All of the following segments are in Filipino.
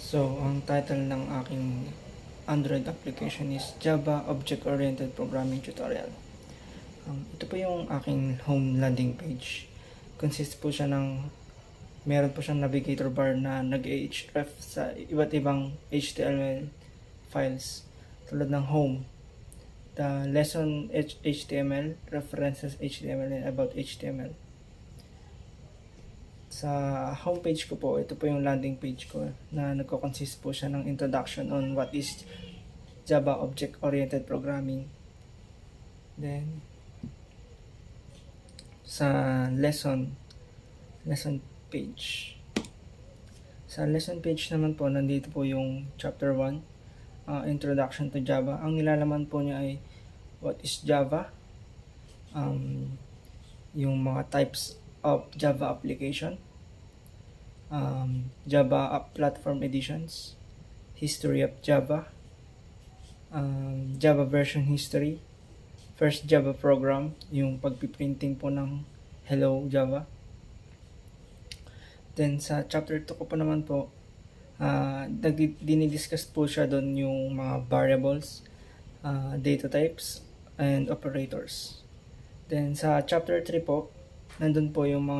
So, ang title ng aking Android application is Java Object-Oriented Programming Tutorial. Ito po yung aking home landing page. Consist po siya ng, meron po siyang navigator bar na nag-href sa iba't ibang HTML files tulad ng home, the lesson HTML, references HTML, and about HTML. Sa homepage ko po, ito po yung landing page ko na nagko-consist po siya ng introduction on what is Java Object-Oriented Programming. Then, sa lesson page. Sa lesson page naman po, nandito po yung chapter 1, Introduction to Java. Ang nilalaman po niya ay what is Java, yung mga types of Java application, Java App Platform Editions, History of Java, Java Version History, First Java Program, yung pagpiprinting po ng Hello Java. Then sa chapter 2 ko po naman po, dinidiscuss po siya doon yung mga variables, data types, and operators. Then sa chapter 3 po, nandun po yung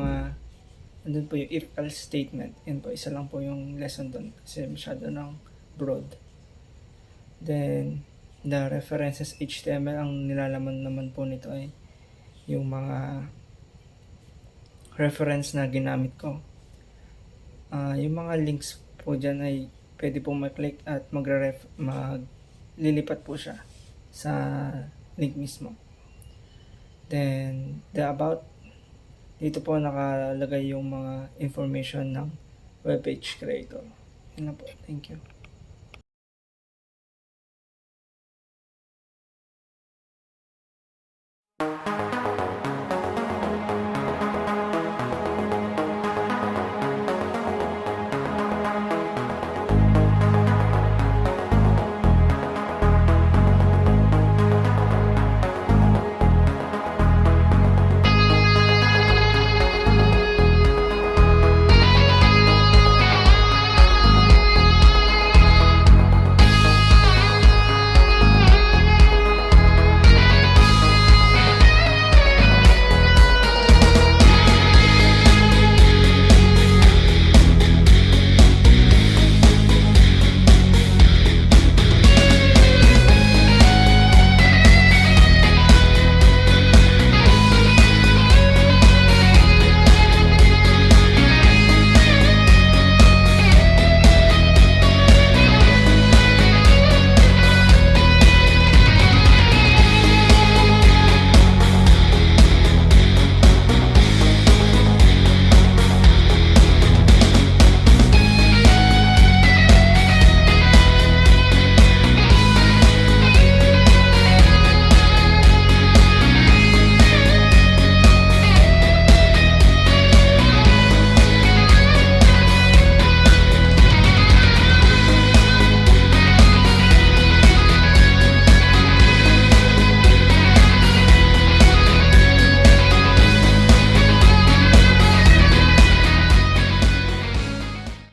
if-else statement. Yan po, isa lang po yung lesson doon kasi masyado ng broad. Then, the references HTML, ang nilalaman naman po nito ay yung mga reference na ginamit ko. Yung mga links po dyan ay pwede po mag-click at maglilipat po siya sa link mismo. Then, the about, dito po nakalagay yung mga information ng webpage creator. Yun na po. Thank you.